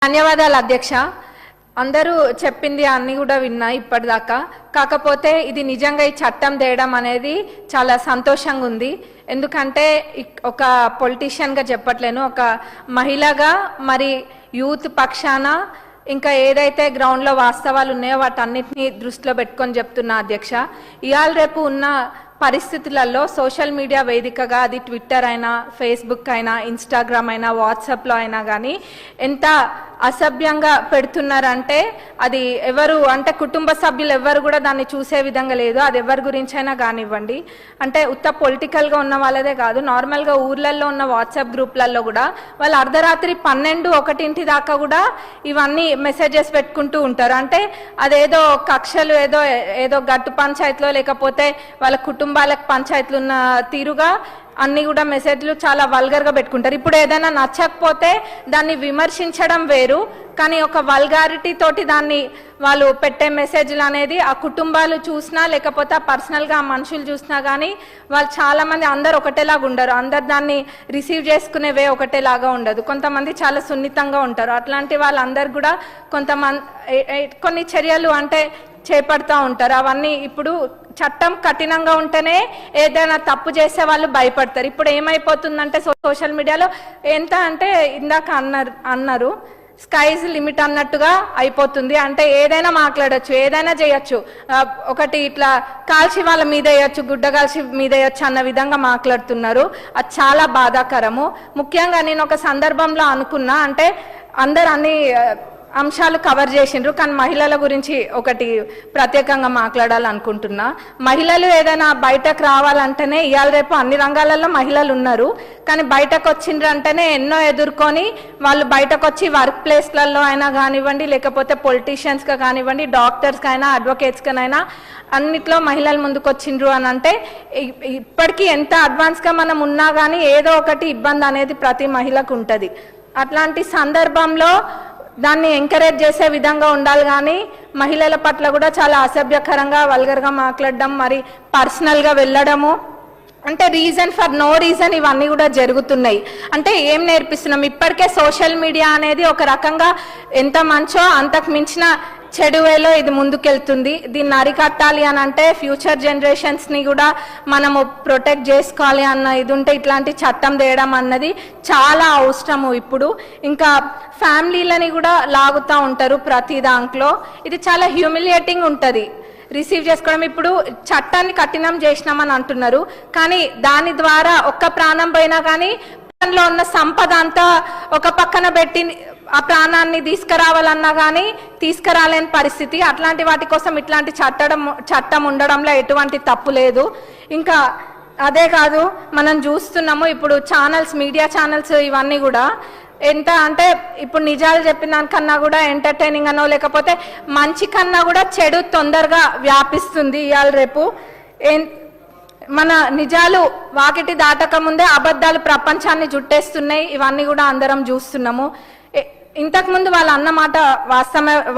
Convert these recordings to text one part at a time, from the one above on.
ధన్యవాదాలు అధ్యక్ష. అందరూ చెప్పింది అన్ని కూడా విన్నా ఇప్పటిదాకా. కాకపోతే ఇది నిజంగా ఈ చట్టం తేయడం అనేది చాలా సంతోషంగా ఉంది. ఎందుకంటే ఒక పొలిటీషియన్గా చెప్పట్లేను, ఒక మహిళగా మరి యూత్ పక్షాన ఇంకా ఏదైతే గ్రౌండ్లో వాస్తవాలు ఉన్నాయో వాటన్నిటిని దృష్టిలో పెట్టుకొని చెప్తున్నా అధ్యక్ష. ఇవాళ రేపు ఉన్న పరిస్థితులలో సోషల్ మీడియా వేదికగా అది ట్విట్టర్ అయినా, ఫేస్బుక్ అయినా, ఇన్స్టాగ్రామ్ అయినా, వాట్సాప్లో అయినా కానీ ఎంత అసభ్యంగా పెడుతున్నారంటే అది ఎవరు అంటే కుటుంబ సభ్యులు ఎవరు కూడా దాన్ని చూసే విధంగా లేదు. అది ఎవరి గురించి అయినా కానివ్వండి, అంటే ఉత్త పొలిటికల్గా ఉన్న వాళ్ళదే కాదు, నార్మల్గా ఊర్లలో ఉన్న వాట్సాప్ గ్రూప్లలో కూడా వాళ్ళు అర్ధరాత్రి 12-1 దాకా కూడా ఇవన్నీ మెసేజెస్ పెట్టుకుంటూ ఉంటారు. అంటే అదేదో కక్షలు ఏదో గట్టు పంచాయతీలో లేకపోతే వాళ్ళ కుటుంబాలకు పంచాయతీలు ఉన్న తీరుగా అన్ని కూడా మెసేజ్లు చాలా వల్గర్గా పెట్టుకుంటారు. ఇప్పుడు ఏదైనా నచ్చకపోతే దాన్ని విమర్శించడం వేరు, కానీ ఒక వల్గారిటీ తోటి దాన్ని వాళ్ళు పెట్టే మెసేజ్లు అనేది ఆ కుటుంబాలు చూసినా లేకపోతే పర్సనల్గా ఆ మనుషులు చూసినా కానీ వాళ్ళు చాలామంది అందరు ఒకటేలాగా ఉండరు. అందరు దాన్ని రిసీవ్ చేసుకునే వే ఒకటేలాగా ఉండదు. కొంతమంది చాలా సున్నితంగా ఉంటారు. అట్లాంటి వాళ్ళందరూ కూడా కొన్ని చర్యలు అంటే చేపడతా ఉంటారు. అవన్నీ ఇప్పుడు చట్టం కఠినంగా ఉంటేనే ఏదైనా తప్పు చేసే వాళ్ళు భయపడతారు. ఇప్పుడు ఏమైపోతుందంటే సోషల్ మీడియాలో ఎంత అంటే ఇందాక అన్నారు స్కైజ్ లిమిట్ అన్నట్టుగా అయిపోతుంది. అంటే ఏదైనా మాట్లాడచ్చు, ఏదైనా చేయొచ్చు. ఒకటి ఇట్లా కాల్చి వాళ్ళ మీద వేయచ్చు, గుడ్డ కాల్చి మీద వేయచ్చు అన్న విధంగా మాట్లాడుతున్నారు. అది చాలా బాధాకరము. ముఖ్యంగా నేను ఒక సందర్భంలో అనుకున్నా, అంటే అందరు అన్ని అంశాలు కవర్ చేసిండ్రు, కానీ మహిళల గురించి ఒకటి ప్రత్యేకంగా మాట్లాడాలనుకుంటున్నా. మహిళలు ఏదైనా బయటకు రావాలంటేనే ఇవాళ రేపు అన్ని రంగాలలో మహిళలు ఉన్నారు, కానీ బయటకు వచ్చిండ్రంటేనే ఎన్నో ఎదుర్కొని వాళ్ళు బయటకు వచ్చి వర్క్ ప్లేస్లలో అయినా కానివ్వండి, లేకపోతే పొలిటీషియన్స్గా కానివ్వండి, డాక్టర్స్కైనా, అడ్వకేట్స్కైనా అన్నిట్లో మహిళలు ముందుకు వచ్చిండ్రు అని అంటే ఇప్పటికీ ఎంత అడ్వాన్స్గా మనం ఉన్నా కానీ ఏదో ఒకటి ఇబ్బంది అనేది ప్రతి మహిళకు ఉంటుంది. అట్లాంటి సందర్భంలో దాన్ని ఎంకరేజ్ చేసే విధంగా ఉండాలి, కానీ మహిళల పట్ల కూడా చాలా అసభ్యకరంగా వల్గర్గా మాట్లాడడం, మరి పర్సనల్గా వెళ్ళడము, అంటే రీజన్ ఫర్ నో రీజన్ ఇవన్నీ కూడా జరుగుతున్నాయి. అంటే ఏం నేర్పిస్తున్నాం? ఇప్పటికే సోషల్ మీడియా అనేది ఒక రకంగా ఎంత మంచో అంతకు మించిన చెడు వేలో ఇది ముందుకెళ్తుంది. దీన్ని అరికట్టాలి అని అంటే ఫ్యూచర్ జనరేషన్స్ని కూడా మనము ప్రొటెక్ట్ చేసుకోవాలి అన్న ఇది ఉంటే ఇట్లాంటి చట్టం తేయడం అన్నది చాలా అవసరము. ఇప్పుడు ఇంకా ఫ్యామిలీలని కూడా లాగుతూ ఉంటారు ప్రతి దాంట్లో. ఇది చాలా హ్యూమిలియేటింగ్ ఉంటుంది రిసీవ్ చేసుకోవడం. ఇప్పుడు చట్టాన్ని కఠినం చేసినామని అంటున్నారు, కానీ దాని ద్వారా ఒక్క ప్రాణం పోయినా కానీ లో ఉన్న సంపద అంతా ఒక పక్కన పెట్టి ఆ ప్రాణాన్ని తీసుకురావాలన్నా కానీ తీసుకురాలేని పరిస్థితి. అట్లాంటి వాటి కోసం ఇట్లాంటి చట్టం ఉండడంలో ఎటువంటి తప్పు లేదు. ఇంకా అదే కాదు, మనం చూస్తున్నాము ఇప్పుడు ఛానల్స్, మీడియా ఛానల్స్ ఇవన్నీ కూడా ఎంత అంటే ఇప్పుడు నిజాలు చెప్పిన దానికన్నా కూడా ఎంటర్టైనింగ్ అనో లేకపోతే మంచి కన్నా కూడా చెడు తొందరగా వ్యాపిస్తుంది. ఇవాళ రేపు మన నిజాలు వాకిటి దాటక ముందే అబద్ధాలు ప్రపంచాన్ని జుట్టేస్తున్నాయి. ఇవన్నీ కూడా అందరం చూస్తున్నాము. ఇంతకుముందు వాళ్ళు అన్న మాట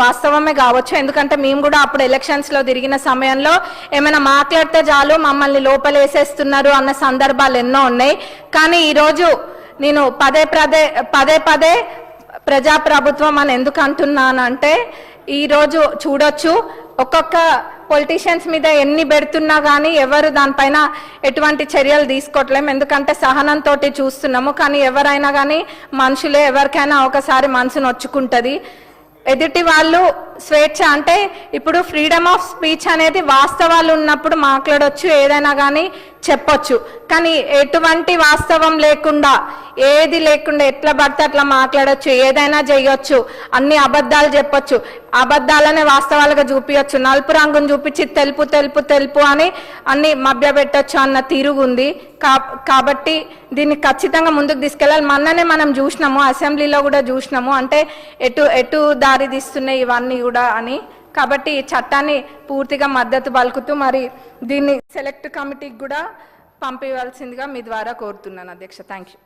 వాస్తవమే కావచ్చు, ఎందుకంటే మేము కూడా అప్పుడు ఎలక్షన్స్లో తిరిగిన సమయంలో ఏమైనా మాట్లాడితే చాలు మమ్మల్ని లోపలేసేస్తున్నారు అన్న సందర్భాలు ఎన్నో ఉన్నాయి. కానీ ఈరోజు నేను పదే పదే ప్రజాప్రభుత్వం అని ఎందుకు అంటున్నానంటే ఈరోజు చూడొచ్చు ఒక్కొక్క పొలిటీషియన్స్ మీద ఎన్ని పెడుతున్నా కానీ ఎవరు దానిపైన ఎటువంటి చర్యలు తీసుకోవట్లేము. ఎందుకంటే సహనంతో చూస్తున్నాము, కానీ ఎవరైనా కానీ మనుషులే, ఎవరికైనా ఒకసారి మనసు నొచ్చుకుంటుంది. ఎదుటి వాళ్ళు స్వేచ్ఛ అంటే ఇప్పుడు ఫ్రీడమ్ ఆఫ్ స్పీచ్ అనేది వాస్తవాలు ఉన్నప్పుడు మాట్లాడొచ్చు, ఏదైనా కానీ చెప్పొచ్చు. కానీ ఎటువంటి వాస్తవం లేకుండా ఏది లేకుండా ఎట్లా పడితే అట్లా మాట్లాడొచ్చు, ఏదైనా చేయొచ్చు, అన్ని అబద్ధాలు చెప్పొచ్చు, అబద్ధాలనే వాస్తవాలుగా చూపించచ్చు, నలుపు రంగును చూపించి తెలుపు తెలుపు తెలుపు అని అన్ని మభ్యపెట్టచ్చు అన్న తిరుగుంది. కాబట్టి దీన్ని ఖచ్చితంగా ముందుకు తీసుకెళ్ళాలి. మొన్ననే మనం చూసినాము, అసెంబ్లీలో కూడా చూసినాము, అంటే ఎటు దారి తీస్తున్నాయి ఇవన్నీ కూడా అని. కాబట్టి ఈ చట్టాన్ని పూర్తిగా మద్దతు పలుకుతూ మరి దీన్ని సెలెక్ట్ కమిటీకి కూడా పంపించాల్సిందిగా మీ ద్వారా కోరుతున్నాను అధ్యక్ష. Thank you.